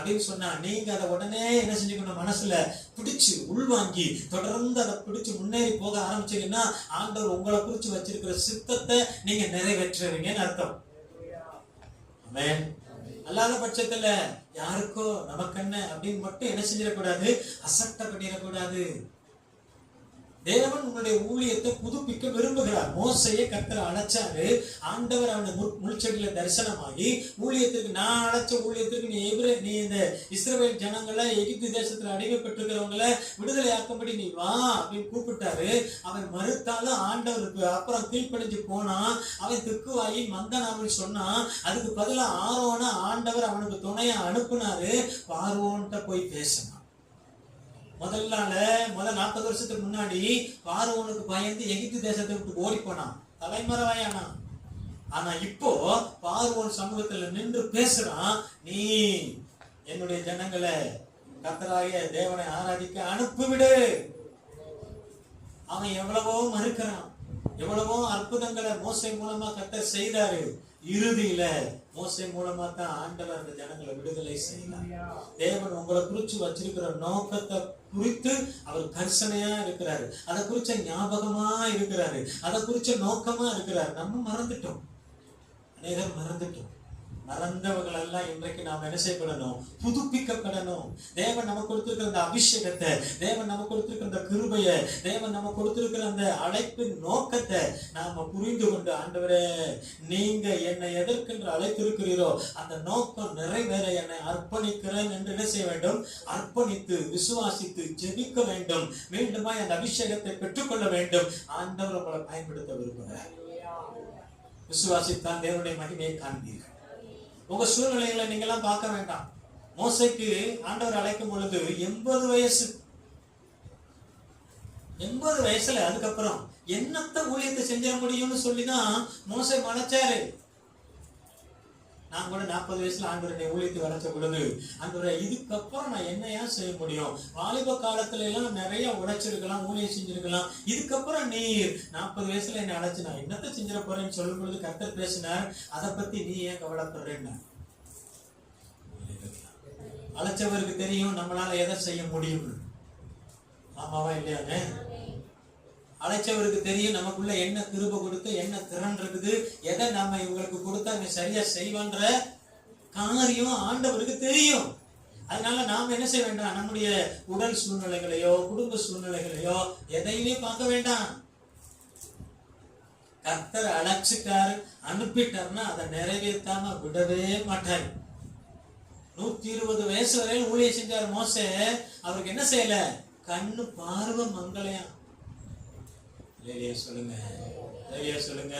அப்படின்னு சொன்னா நீங்க அதை உடனே என்ன செஞ்சுக்கணும், மனசுல பிடிச்சு உள்வாங்கி தொடர்ந்து அதை பிடிச்சு முன்னேறி போக ஆரம்பிச்சீங்கன்னா ஆண்டவர் உங்களை குறிச்சு வச்சிருக்கிற சித்தத்தை நீங்க நிறைவேற்றுவீங்கன்னு அர்த்தம். ஆமென். அல்லாத பட்சத்துல யாருக்கோ நமக்கு என்ன அப்படின்னு மட்டும் என்ன செஞ்சிடக்கூடாது, அசட்டை பண்ணிடக்கூடாது. தேவன் உங்களுடைய ஊழியத்தை புதுப்பிக்க விரும்புகிறார். மோசையை கர்த்தர் அழைச்சாரு. ஆண்டவர் அவனை முள்செடியில தரிசனமாகி ஊழியத்திற்கு, நான் அழைச்ச ஊழியத்திற்கு நீ இந்த இஸ்ரவேல் ஜனங்களை எகிப்து தேசத்துல அடிமைப்பட்டிருக்கிறவங்களை விடுதலை ஆக்கும்படி நீ வா அப்படின்னு கூப்பிட்டாரு. அவன் மறுத்தாலும் ஆண்டவருக்கு அப்புறம் கீழ்ப்படிஞ்சு போனான். அவன் திக்குவாயி மந்தனாவில் சொன்னான். அதுக்கு பதிலா ஆரோன ஆண்டவர் அவனுக்கு துணையா அனுப்புனாரு. பார்வோன்ட்ட போய் பேசினான். முதல் 40 வருஷத்துக்கு முன்னாடி பார்வோனுக்கு பயந்து எகிப்து தேசத்தை விட்டு ஓடி போனான், தலைமறைவாயானான். ஆனா இப்போ பார்வோன் சமூகத்துல நின்று பேசுறான், நீ என்னுடைய ஜனங்களை கர்த்தராகிய தேவனை ஆராதிக்க அனுப்பிவிடு. அவன் எவ்வளவோ மறுக்கிறான். எவ்வளவோ அற்புதங்களை மோசே மூலமா கர்த்தர் செய்தாரு. இறுதியில மோசே மூலமா தான் ஆண்டவர் அந்த ஜனங்களை விடுதலை செய்தார். தேவன் உங்களை குறிச்சு வச்சிருக்கிற நோக்கத்தை குறித்து அவர் கர்சனையா இருக்கிறாரு. அதை குறிச்ச ஞாபகமா இருக்கிறாரு. அதை குறிச்ச நோக்கமா இருக்கிறாரு. நம்ம மறந்துட்டோம், அநேகர் மறந்துட்டோம். மறந்தவர்கள் எல்லாம் இன்றைக்கு நாம் என்ன செய்யப்படணும், புதுப்பிக்கப்படணும். தேவன் நமக்கு கொடுத்திருக்கிற அந்த அபிஷேகத்தை, தேவன் நமக்கு கொடுத்திருக்கிற அந்த கிருபையை, தேவன் நமக்கு கொடுத்திருக்கிற அந்த அழைப்பின் நோக்கத்தை நாம புரிந்து கொண்டு, ஆண்டவரே நீங்க என்னை எதற்கென்று அழைத்திருக்கிறீரோ அந்த நோக்கம் நிறைவேற என்னை அர்ப்பணிக்கிறேன் என்று என்ன செய்ய வேண்டும், அர்ப்பணித்து விசுவாசித்து ஜெபிக்க வேண்டும். மீண்டுமா அந்த அபிஷேகத்தை பெற்றுக்கொள்ள வேண்டும். ஆண்டவர் உங்களை பயன்படுத்த விரும்புகிறார். விசுவாசித்தான் தேவனுடைய மகிமையை காண்பீர்கள். உங்க சூழ்நிலைகளை நீங்க எல்லாம் பார்க்க வேண்டாம். மோசைக்கு ஆண்டவர் அழைக்கும் பொழுது 80 வயசு. 80 வயசுல அதுக்கப்புறம் என்னத்த ஊழியத்தை செஞ்சிட முடியும்னு சொல்லிதான் மோசை மலைச்சாரு. நான் கூட 40 வயசுல ஆண்டவருடைய ஊழியத்தை வளர்ச்ச பொழுது, ஆண்டவரை இதுக்கப்புறம் நான் என்னையா செய்ய முடியும், வாலிப காலத்துல எல்லாம் நிறைய உழைச்சிருக்கலாம், ஊழியம் செஞ்சிருக்கலாம், இதுக்கப்புறம் நீர் 40 வயசுல என்னை அழைச்சு நான் என்னத்தை செஞ்சிட போறேன்னு சொல்லும் பொழுது கர்த்தர் பேசினார், அதை பத்தி நீ ஏன் கவலைப்படுறேன்னு. அழைச்சவருக்கு தெரியும் நம்மளால எதை செய்ய முடியும். ஆமாவா இல்லையாங்க? அழைச்சவருக்கு தெரியும் நமக்குள்ள என்ன கிருபை கொடுத்து என்ன திறன் இருக்குது, எதை நாம இவங்களுக்கு கொடுத்தா இவங்க சரியா செய்வான்ற காரியம் ஆண்டவருக்கு தெரியும். அதனால நாம என்ன செய்ய வேண்டாம், நம்முடைய உடல் சூழ்நிலைகளையோ குடும்ப சூழ்நிலைகளையோ எதையுமே பார்க்க வேண்டாம். கர்த்தர் அழைச்சிட்டாரு, அனுப்பிட்டாருன்னா அதை நிறைவேற்றாம விடவே மாட்டாரு. 120 வயசு வரையில் ஊழியம் செஞ்சாரு மோசே. அவருக்கு என்ன செய்யல, கண்ணு பார்வை மங்களையா. சொல்லுங்க சொல்லுங்க.